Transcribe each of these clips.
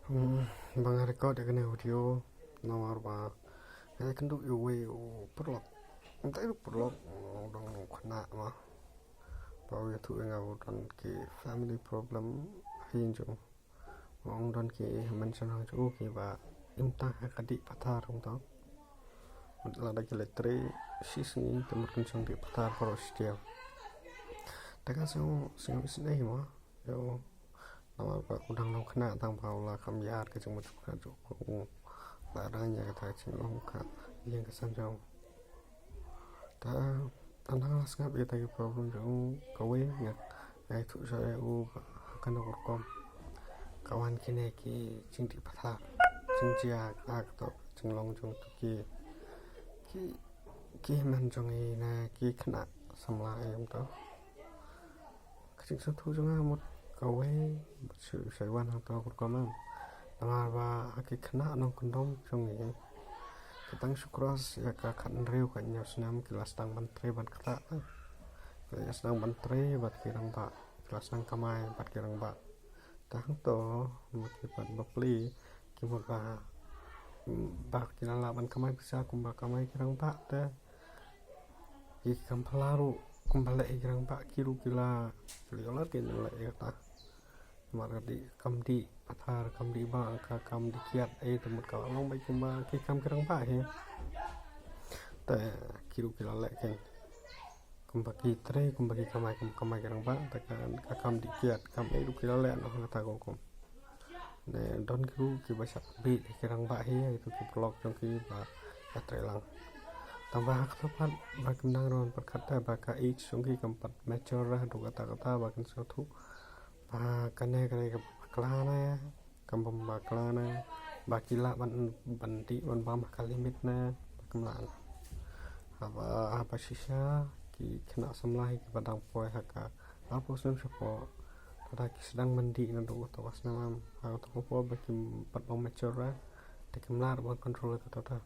Bang record dengan audio nomor ba saya kan duk we perlok entah itu perlok dong kena mah bahwa itu ngau don ke family problem hinjo ong don ke mention hang ju ke ba imtah kadi patar ong to la da ke letre sisni temur kencang di patar poros dia daga sing isne mah yo nomor ba udang nong kena tang paula kam yar ke jeng mutuk ka ju ko laranya kata cing ka yang kesan jauh ta tanang las ngap ya problem jauh kawe ya ai thu saya kan kom kawan kini ki cing di patha cing jia ka to cing long jong ki man jong na ki khna samla em to cing sa thu jong một kawe sự sai wan hang to kom ma ba ki khna nong kondom jong ni Ketang sukros ya ka kan reu kan nyasnam kelas tang menteri ban kata kelas tang menteri bat kirang ba kelas tang kamai bat kirang ba tang to mesti ban bapli kimot ba kirang la ban kamai bisa kumba kamai kirang ba te i kam pelaru kumbale kirang ba kiru kila kila tin la ta maradi kamdi athar kamdi ba ka kam dikiat temut ka long bai kumba ki kam kirang ba he ta kiru kila le ken kumba ki tre kumba ki kamai kirang ba ta ka kam dikiat kam du kila le no ta kom ne don kiru ki ba sak bi kirang ba he itu ki blog jong ki ba tre lang tambah ketepat ba kendang ron perkata ba ka ich jong ki kampat mature ra du kata ba kan suatu ba kane klana kampam ba klana ba kila banti ban bam kalimit na kemlan apa sisa ki kena samlai ki padang poi haka apa sem sepo pada ki sedang mandi na do to wasna ha to po ba ki pat bom mecora te kemlar ba control ka ta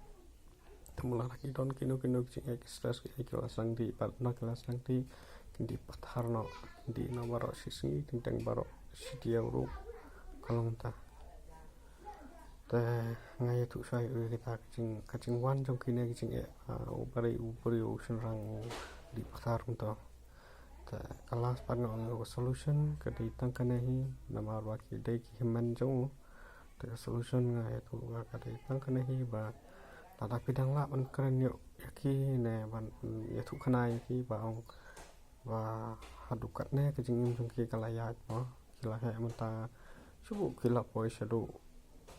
temula ki don kino ki stress ki kelas sang di pat na kelas sang di patharno di nomor sisi tentang baro sidia ru kalong ta te ngai tu sai kita kacing wan jong kine kicing upari senrang di pathar to te kelas pan no solution ke di tangkanehi nomor wa ki dei ki man jong te solution ngai tu ga ka dei tangkanehi ba tada pidang la ban kren yo yaki ne ban ya tu khanai ki ba ong và hadukat ne ke jing jong ki kalaya mo kila he mata subu kila poi shadu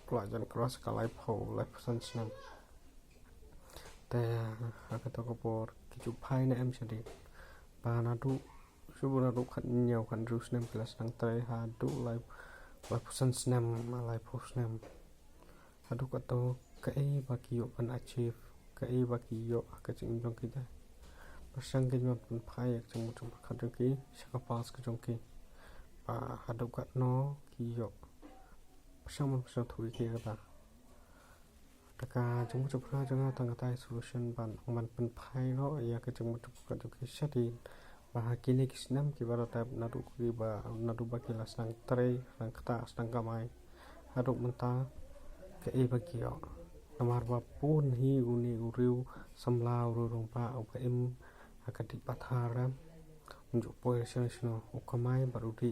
pelajaran cross kalai pho life sense te ka to ko por ki chu phai ne em sadi ba na du subu na du khan nyau khan rus nem class nang tre ha du life sense nem life post nem hadu ka to ka e ba ki yo ban achieve ka e ba ki yo ka jing jong ki da pasang ke jom phai jong khat jong ki saka pass ke jong ki ba hadu kat no ki yo pasang thui ki ta taka jong phra jong tang tai solution ban man pen phai no ya ke jong kat jong ki sati ba kini kisnam ki baro tab nadu ki ba nadu ba ki lasang tre sang kata sang kamai hadu menta ke e ba ki yo namar ba pun hi uni uriu samlau ru rong pa au ka im akadi pathara unjuk position ukamai barudi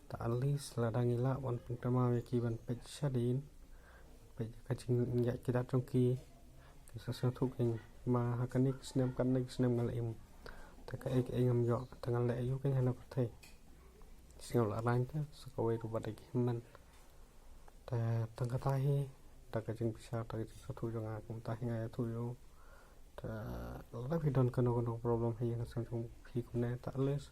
ta alis ladangila wan pertama ki ban pej sadin pej kacing ya kita chongki kisah thuk ing ma hakanik snam ngal im ta ka ek ngam yo tangal le yu ken hana pathe singol alain ta sakawe ru badai himan ta tangkata hi ta kacing bisa ta thu jonga kum ta hinga thu yo ta la vi don kono problem hi yang sang jong phi kunne ta les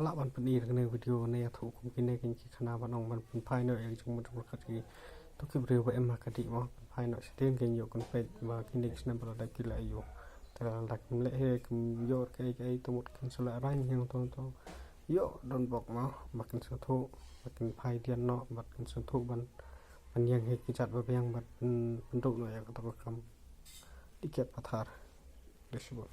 la ban pani ne video ne thu kum kine kin ki khana banong ban phai no ek jong mutuk khat ki to ki breu ba em ka di mo phai no stem ken yo kon pe ba kin dik snam ba da ki la yo ta la kum le he kum yo ke to mut kin sala ran yang to yo don bok ma makin sa thu makin phai dian no makin sa thu ban yang he ki chat ba yang ban ru no ya ka to kam tiket pathar disebut